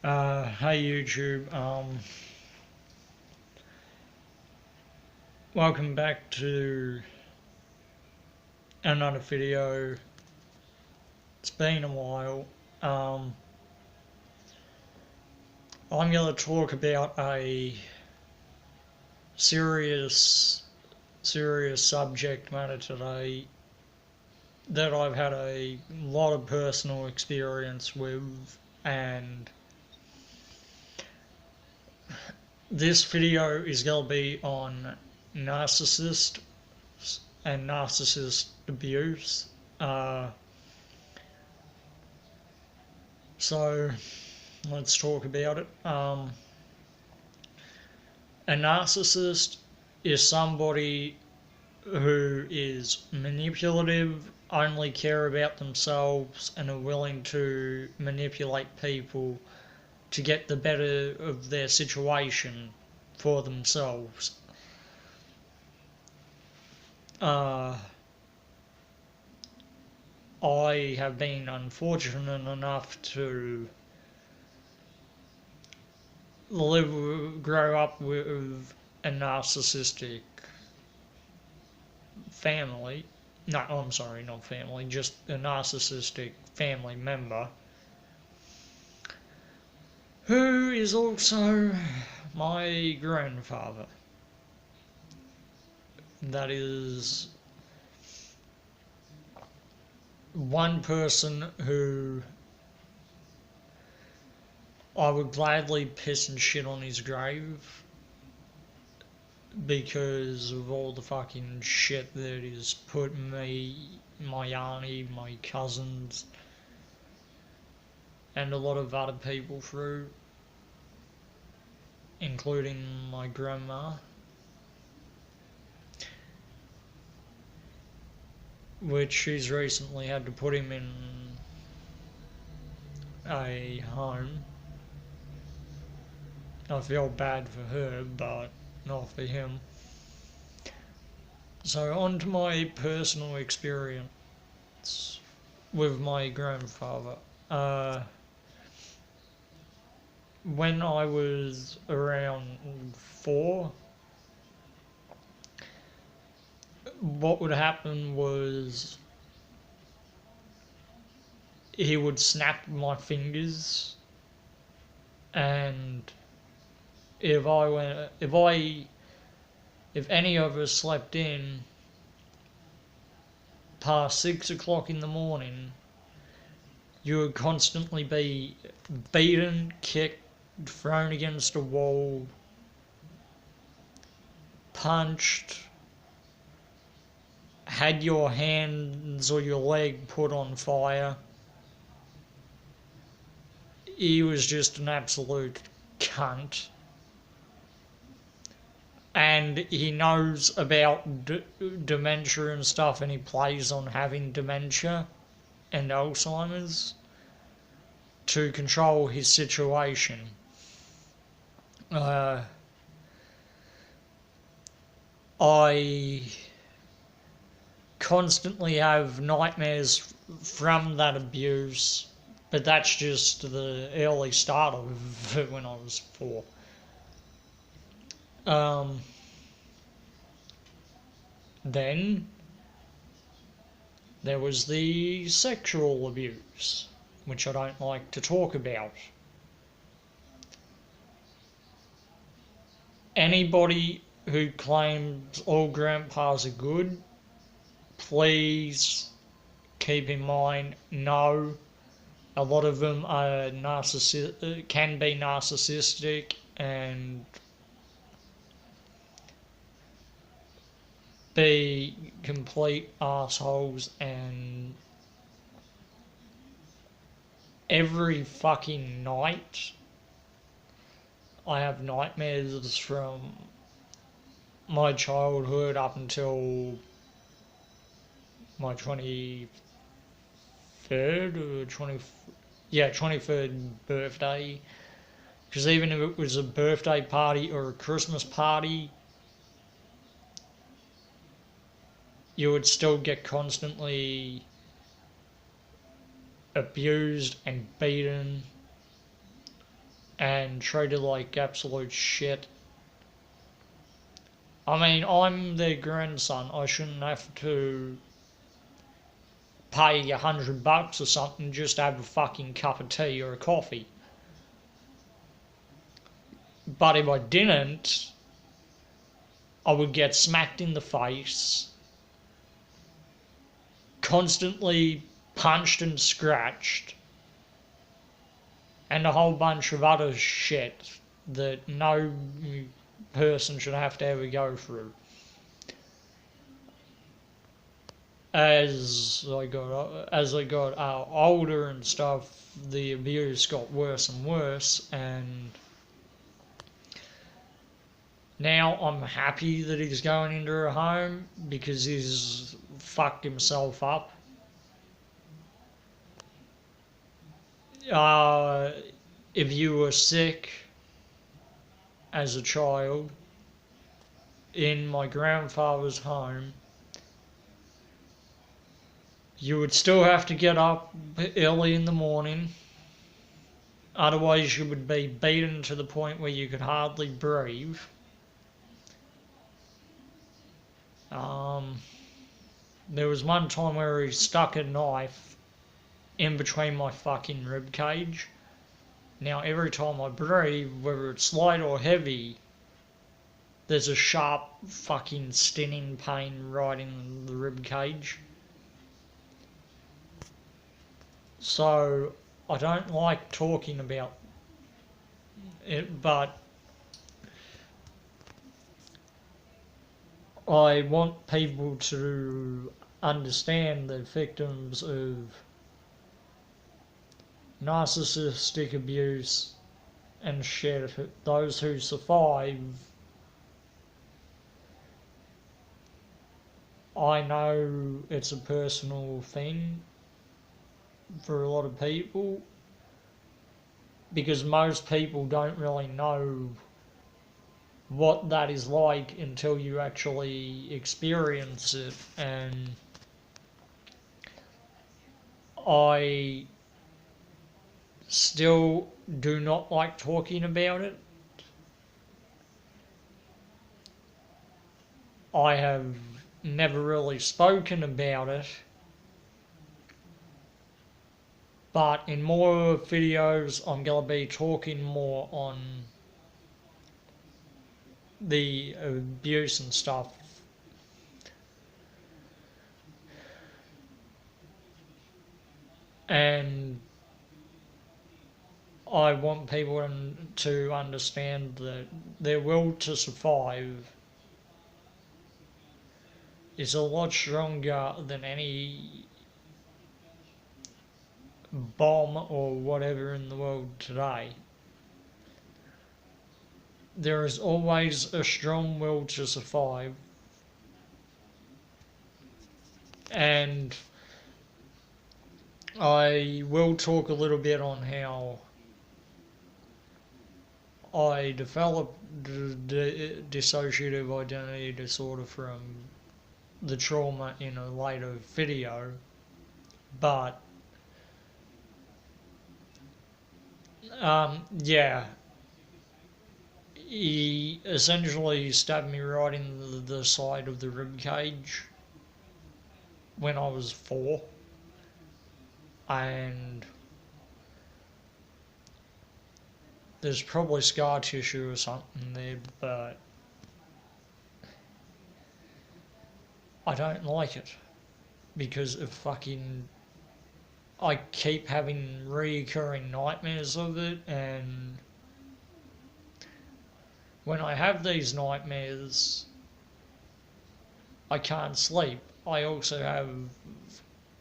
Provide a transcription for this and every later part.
Hey YouTube, welcome back to another video. It's been a while. Um, I'm going to talk about a serious, serious subject matter today that I've had a lot of personal experience with, and this video is going to be on narcissist and narcissist abuse. Uh, so let's talk about it. A narcissist is somebody who is manipulative, only care about themselves, and are willing to manipulate people to get the better of their situation for themselves. Uh, I have been unfortunate enough to grow up with a narcissistic family. No, I'm sorry, not family, just a narcissistic family member who is also my grandfather. That is one person who I would gladly piss and shit on his grave because of all the fucking shit that he's put me, my auntie, my cousins, and a lot of other people through, including my grandma, which she's recently had to put him in a home. I feel bad for her, but not for him. So, on to my personal experience with my grandfather. When I was around 4, what would happen was he would snap my fingers, and if any of us slept in past 6 o'clock in the morning, you would constantly be beaten, kicked, thrown against a wall, punched, had your hands or your leg put on fire. He was just an absolute cunt. And he knows about dementia and stuff, and he plays on having dementia and Alzheimer's to control his situation. I constantly have nightmares from that abuse, but that's just the early start of it when I was 4. Then there was the sexual abuse, which I don't like to talk about. Anybody who claims all grandpas are good, please keep in mind, no, a lot of them are can be narcissistic and be complete assholes, and every fucking night I have nightmares from my childhood up until my 23rd or 23rd birthday, because even if it was a birthday party or a Christmas party, you would still get constantly abused and beaten and treated like absolute shit. I mean, I'm their grandson. I shouldn't have to pay $100 or something just to have a fucking cup of tea or a coffee. But if I didn't, I would get smacked in the face, constantly punched and scratched, and a whole bunch of other shit that no person should have to ever go through. As I got older and stuff, the abuse got worse and worse, and now I'm happy that he's going into a home because he's fucked himself up. Uh, if you were sick as a child in my grandfather's home, you would still have to get up early in the morning. Otherwise, you would be beaten to the point where you could hardly breathe. There was one time where he stuck a knife in between my fucking rib cage. Now, every time I breathe, whether it's light or heavy, there's a sharp fucking stinging pain right in the rib cage. So, I don't like talking about it, but I want people to understand that victims of narcissistic abuse and shit, those who survive, I know it's a personal thing for a lot of people because most people don't really know what that is like until you actually experience it, and I still do not like talking about it. I have never really spoken about it, but in more videos I'm going to be talking more on the abuse and stuff. And I want people to understand that their will to survive is a lot stronger than any bomb or whatever in the world today. There is always a strong will to survive, and I will talk a little bit on how I developed dissociative identity disorder from the trauma in a later video, but yeah, he essentially stabbed me right in the side of the rib cage when I was 4, and there's probably scar tissue or something there, but I don't like it because of fucking, I keep having recurring nightmares of it, and when I have these nightmares, I can't sleep. I also have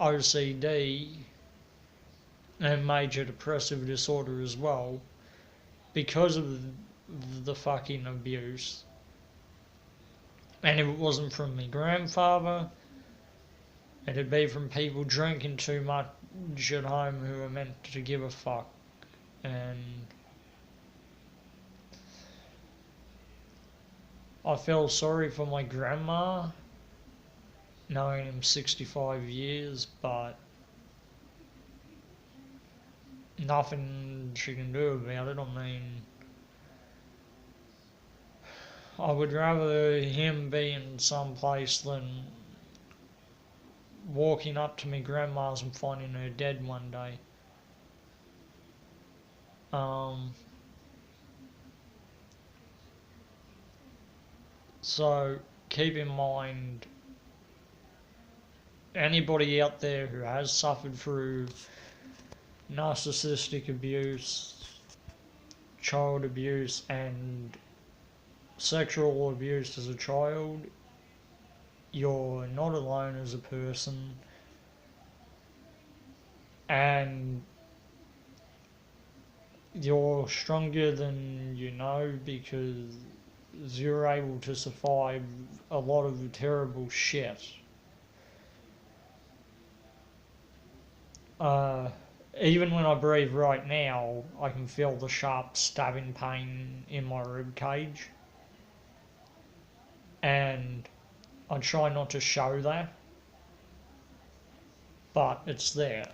OCD and major depressive disorder as well because of the fucking abuse. And if it wasn't from my grandfather, it'd be from people drinking too much at home who are meant to give a fuck. And I feel sorry for my grandma, knowing him 65 years, but nothing she can do about it. I mean, I would rather him be in some place than walking up to my grandma's and finding her dead one day. Um, so keep in mind, anybody out there who has suffered through narcissistic abuse, child abuse, and sexual abuse as a child, you're not alone as a person, and you're stronger than you know because you're able to survive a lot of terrible shit. Uh, Even when I breathe right now, I can feel the sharp stabbing pain in my rib cage, and I try not to show that, but it's there.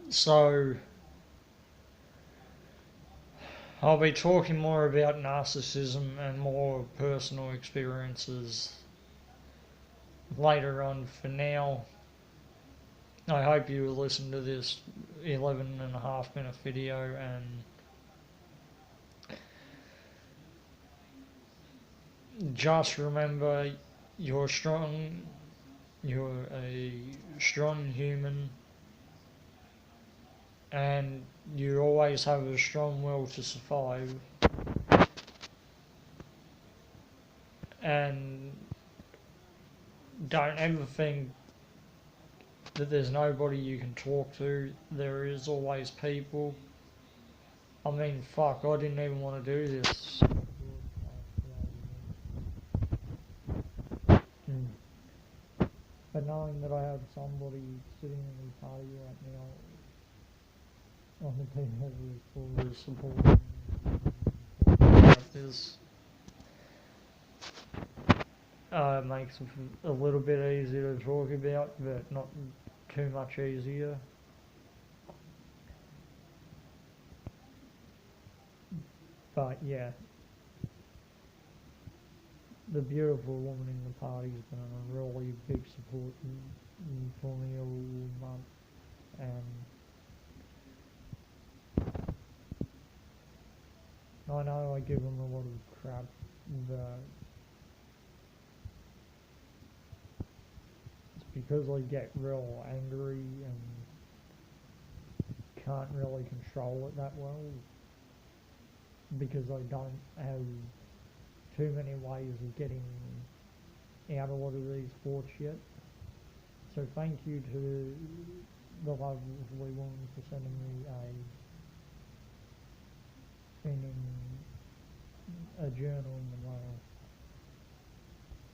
So I'll be talking more about narcissism and more personal experiences later on. For now, I hope you listen to this 11.5 minute video, and just remember, you're strong, you're a strong human, and you always have a strong will to survive. And don't ever think that there's nobody you can talk to. There is always people. I mean, fuck, I didn't even want to do this. But knowing that I have somebody sitting in the party right now on the table for support about this, makes it a little bit easier to talk about, but not too much easier. But yeah, the beautiful woman in the party has been a really big support for me all month, and I know I give them a lot of crap, but it's because I get real angry and can't really control it that well, because I don't have too many ways of getting out a lot of these thoughts yet. So thank you to the lovely woman for sending me a journal in the mail.